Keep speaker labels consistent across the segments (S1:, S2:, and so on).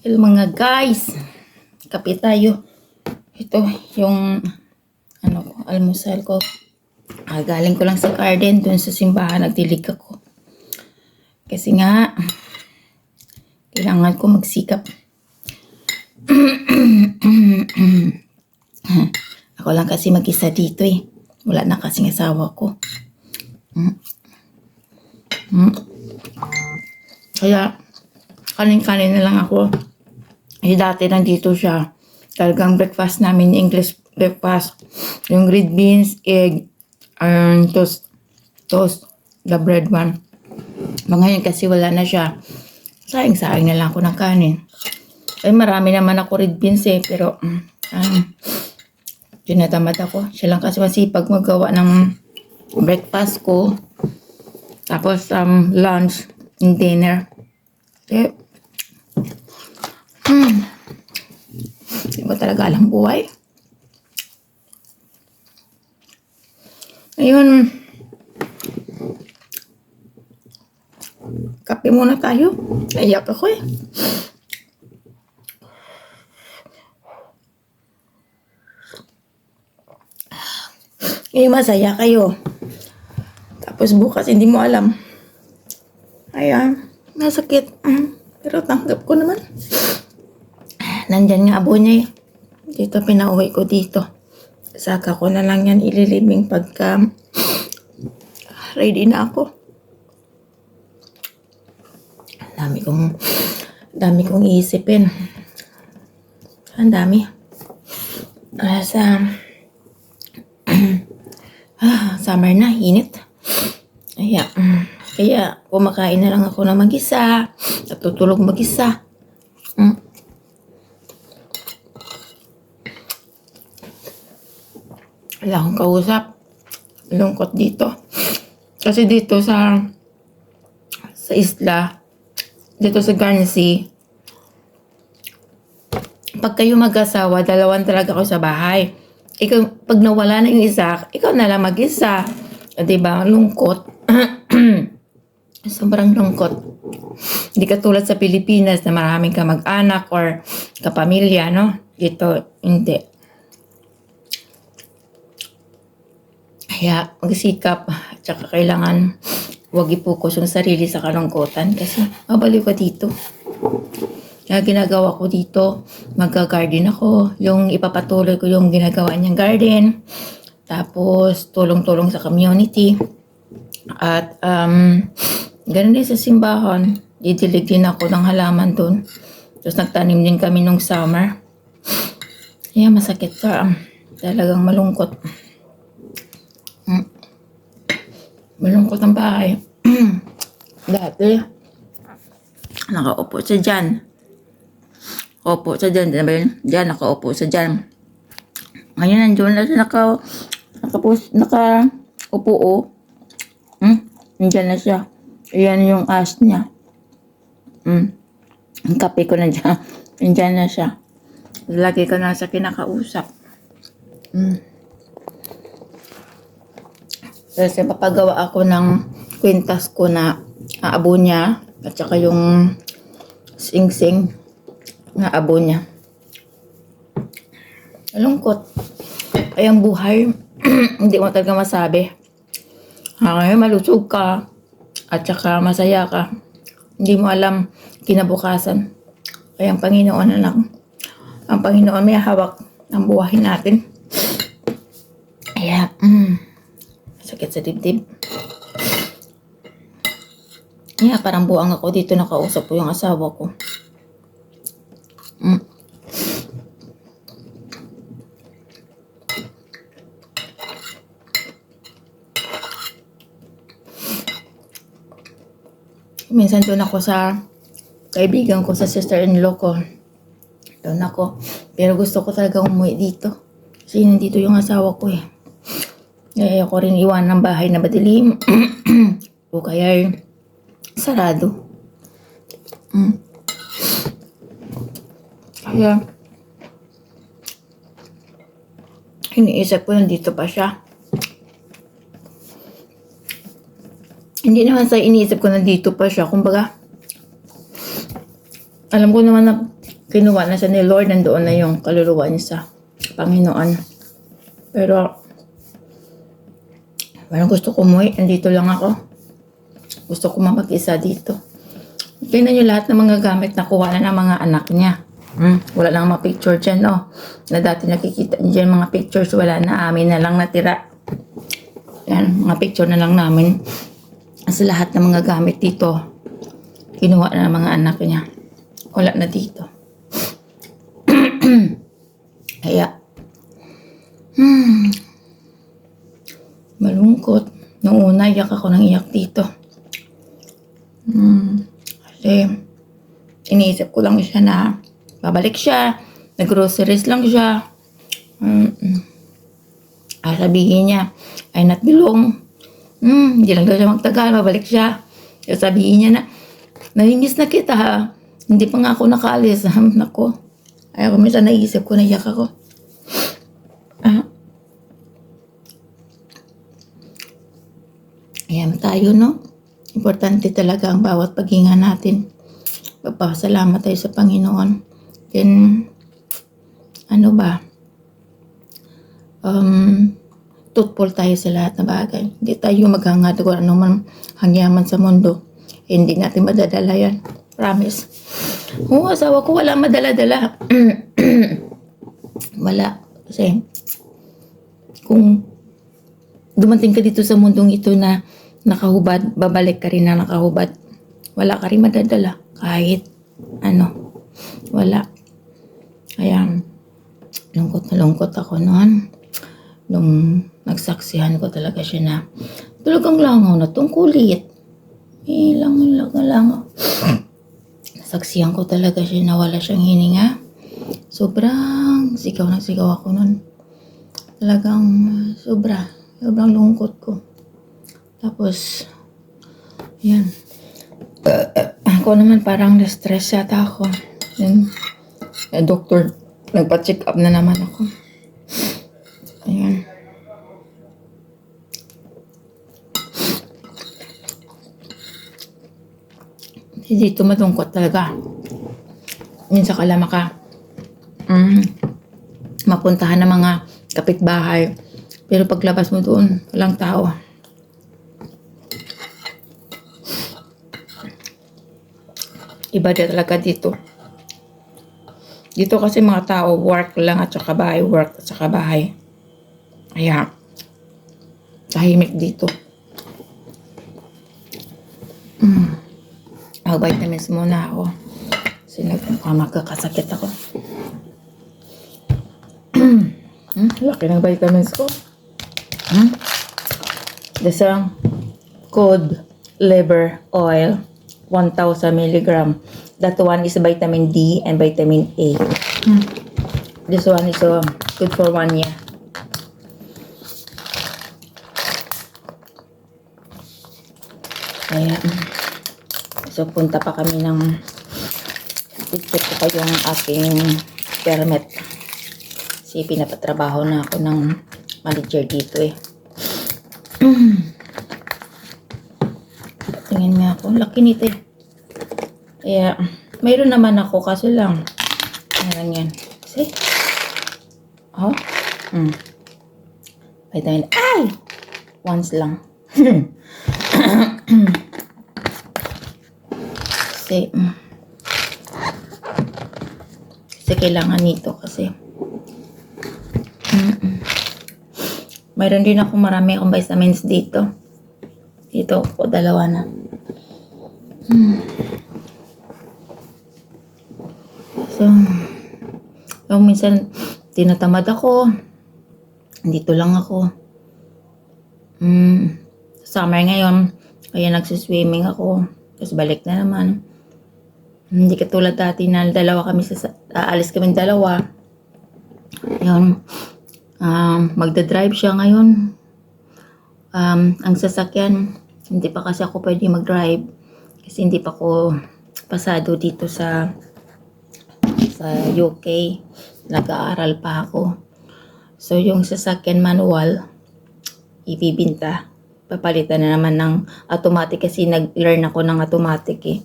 S1: Hello mga guys, kape tayo. Ito yung almusal ko. Galing ko lang sa garden, dun sa simbahan, nagdilig ako. Kasi nga, kailangan ko magsikap. Ako lang kasi mag-isa dito eh. Wala na kasing asawa ko. Kaya, kanin-kanin na lang ako. Dati nandito siya. Talagang breakfast namin, English breakfast. Yung red beans, egg, toast, the bread one. Ngayon kasi wala na siya. Saing-saing na lang ako ng kanin. Marami naman ako red beans eh, pero tinatamad ako. Siya lang kasi masipag magawa ng breakfast ko. Tapos lunch and dinner. Okay. Hindi mo talaga alam buhay. Ayun. Kape muna tayo. Naiyak ako eh. Ngayon masaya kayo. Tapos bukas hindi mo alam. Ayan. Masakit. Pero tanggap ko naman. Nandyan nga abo niya eh. Dito pinauwi ko dito. Saka ko na lang yan ililibing pagka ready na ako. Dami kong iisipin. Ang dami. Summer na, init. Kaya kumakain na lang ako na mag-isa. Natutulog mag-isa. Wala akong kausap. Lungkot dito. Kasi dito sa isla, dito sa Guernsey, pag kayo mag-asawa, dalawan talaga ako sa bahay. Ikaw, pag nawala na yung isa, ikaw na lang mag-isa. Diba? Lungkot. Sobrang lungkot. Hindi katulad sa Pilipinas na maraming kamag-anak or kapamilya, no? Dito, hindi. Kaya magsikap, tsaka kailangan huwag i-focus yung sarili sa kalungkutan kasi mabaliw ka dito. Kaya ginagawa ko dito, magga-garden ako, yung ipapatuloy ko yung ginagawa niyang garden, tapos tulong-tulong sa community, at ganun din sa simbahan, didilig din ako ng halaman dun. Tapos nagtanim din kami nung summer. Kaya masakit ka, talagang malungkot. Malungkot ang bahay. Dati, nakaupo siya dyan. Nakaupo siya dyan. Diyan, nakaupo siya dyan. Ngayon, nandiyan na siya nakaupo. Nandiyan na siya. Ayan yung ash niya. Ang kape ko na dyan. Nandiyan na siya. Lagi ko na siya kinakausap. Kasi papagawa ako ng kwintas ko na abo niya at saka yung sing-sing na abo niya. Malungkot. Ay ang buhay, hindi mo talaga masabi. Ngayon malusog ka at saka masaya ka. Hindi mo alam kinabukasan. Kaya ang Panginoon na lang. Ang Panginoon may hawak ng buhay natin. Kaya, sakit sa dibdib. Parang buang ako dito, nakausap ko yung asawa ko. Minsan doon ako sa kaibigan ko, sa sister-in-law ko. Doon ako. Pero gusto ko talaga umuwi dito. Kasi nandito yung asawa ko eh. Ayoko rin iwan ng bahay na madilim. O kaya sarado. Kaya iniisip ko nandito pa siya. Hindi naman sa iniisip ko nandito pa siya. Kumbaga, alam ko naman na kinuha na siya ni Lord, nandoon na yung kaluluwa niya sa Panginoon. Pero, parang gusto ko umuwi, andito lang ako. Gusto ko mag-isa dito. Tingnan nyo lahat ng mga gamit na kuha na ng mga anak niya. Wala lang mga picture dyan, oh. Na dati nakikita niyo dyan mga pictures, wala na, amin na lang natira. Yan, mga picture na lang namin. Kasi lahat ng mga gamit dito, kinuha na ng mga anak niya. Wala na dito. Kaya, malungkot. Noong una, iyak ako ng iyak dito. Kasi, iniisip ko lang siya na babalik siya. Nag-groceries lang siya. Sabihin niya, ay not belong. Hindi lang daw siya magtagal, babalik siya. Sabihin niya na, nahingis na kita ha. Hindi pa nga ako nakaalis. Nako. Ay ako minsan naisip ko, naiyak ako. Ayan tayo, no? Importante talaga ang bawat paghinga natin. Magpapasalamat tayo sa Panginoon. Then, ano ba? Truthful tayo sa lahat ng bagay. Hindi tayo maghangad kung ano man hangyaman sa mundo. Hindi natin madadala yan. Promise. Oo, asawa ko wala madala-dala. Wala. Kasi, kung dumating ka dito sa mundong ito na nakahubad, babalik ka rin na nakahubad. Wala ka rin madadala. Kahit ano. Wala. Kaya, lungkot na lungkot ako noon. Nung nagsaksihan ko talaga siya na talagang langaw na tong kulit. Langaw. Saksihan ko talaga siya na wala siyang hininga. Sobrang sigaw na sigaw ako nun. Talagang sobrang lungkot ko. Tapos, yan. Ako naman parang na-stress yata ako. Then, doktor, nagpa-check up na naman ako. Ayan. Dito matungkot talaga. Minsan ka lang mapuntahan ng mga kapitbahay. Pero paglabas mo doon, walang tao. Iba na talaga dito. Dito kasi mga tao, work lang at saka bahay, work at saka bahay. Kaya, tahimik dito. Mag-vitamins muna ako. Kasi magkakasakit ako. Laki ng vitamins ko. This cod liver oil, 1,000 milligram. That one is vitamin D and vitamin A. This one is good for 1 year. Kaya, so punta pa kami ng i-check ko pa yung aking permit. Kasi pinapatrabaho na ako ng manager dito eh. Tingin nga ako, laki nito eh. Kaya, mayroon naman ako kaso lang. Meron yan. See? Oh? Vitamin ay! Once lang. Kasi kailangan nito kasi mayroon din ako marami akong vitamins dito ko dalawa na so minsan tinatamad ako dito lang ako summer ngayon kaya nagsiswimming ako tapos balik na naman. Hindi katulad dati na aalis kami dalawa. Yun. Magdadrive siya ngayon. Ang sasakyan, hindi pa kasi ako pwede mag-drive. Kasi hindi pa ako pasado dito sa UK. Nag-aaral pa ako. So, yung sasakyan manual, ibibinta. Papalitan na naman ng automatic kasi nag-learn ako ng automatic eh.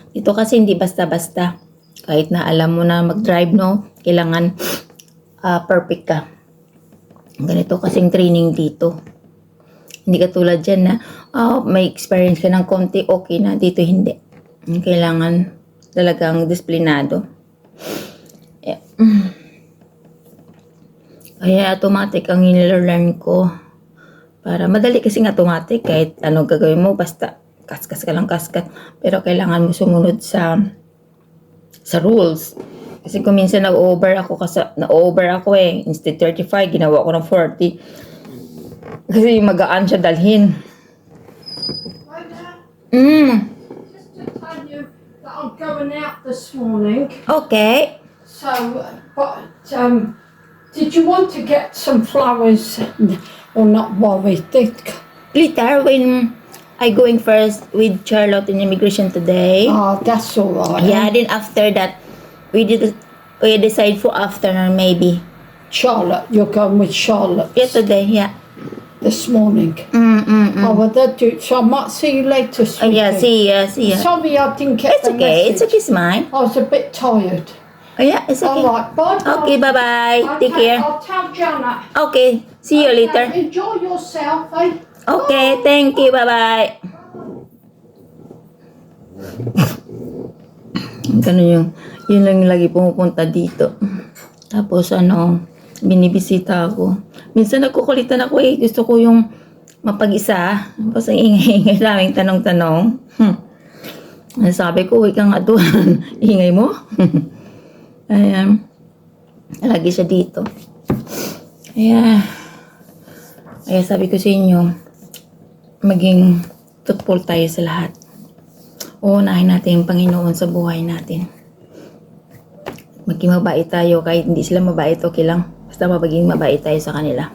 S1: Dito kasi hindi basta-basta. Kahit na alam mo na mag-drive, no? Kailangan perfect ka. Ganito kasing training dito. Hindi katulad dyan na may experience ka ng konti, okay na. Dito hindi. Kailangan talagang disiplinado. Kaya automatic ang learn ko. Para madali kasing automatic. Kahit anong gagawin mo, basta kaskas ka lang kaskas. Pero kailangan mo sumunod sa rules. Kasi kung minsan na-over ako eh. Instead 35, ginawa ko ng 40. Kasi magaan siya dalhin.
S2: Just to tell you that I'm going out this morning.
S1: Okay.
S2: So, but did you want to get some flowers or not worry?
S1: Later, when I going first with Charlotte in immigration today.
S2: Oh, that's all right.
S1: Yeah, then after that, we decide for afternoon maybe.
S2: Charlotte, you're going with Charlotte
S1: Yeah, today, yeah.
S2: this morning. Oh, well, that do. So I might see you later, sweetie.
S1: Yeah, see ya.
S2: Sorry, I didn't get
S1: It's
S2: the
S1: okay, it's
S2: message.
S1: okay, it's mine.
S2: I was a bit tired.
S1: Oh yeah, it's okay.
S2: All right, bye.
S1: Okay, bye-bye. Take care.
S2: I'll tell Janet.
S1: Okay, see you later.
S2: Enjoy yourself, eh?
S1: Okay, thank you, bye-bye. Ganun yun lang lagi pumupunta dito. Tapos binibisita ako. Minsan nagkukulitan ako eh. Gusto ko yung mapag-isa. Tapos ang ingay-ingay naming tanong-tanong. Sabi ko, huwag kang atuan. Ingay mo? Ayan. Lagi siya dito. Kaya sabi ko sa inyo, maging truthful tayo sa lahat. Uunahin natin yung Panginoon sa buhay natin. Maging mabait tayo. Kahit hindi sila mabait, okay lang. Basta maging mabait tayo sa kanila.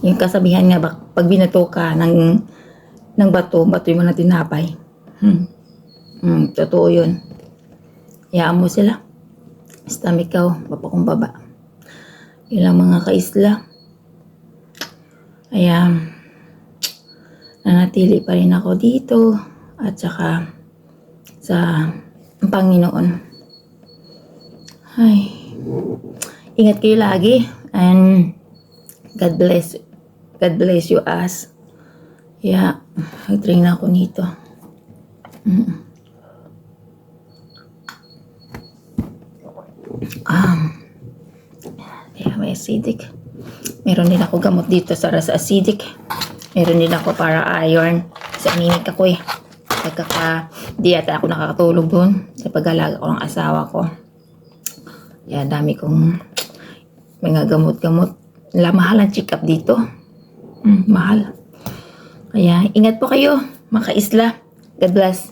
S1: Yung kasabihan nga, pag binato ka ng bato mo na tinapay. Totoo yun. Hayaan mo sila. Basta ikaw, papakumbaba. Yun lang mga kaisla. Kaya, nanatili pa rin ako dito. At saka, sa Panginoon. Ay, ingat kayo lagi. And, God bless you us. Yeah, nag-train na ako nito. May acidic. Meron din ako gamot dito sa acidic. Meron din ako para iron. Kasi anemic ako eh. Di ata ako nakakatulog doon sa pag-alaga ko ng asawa ko. Kaya dami kong mga gamot-gamot. Mahal ang check-up dito. Mahal. Kaya ingat po kayo, mga kaisla. God bless.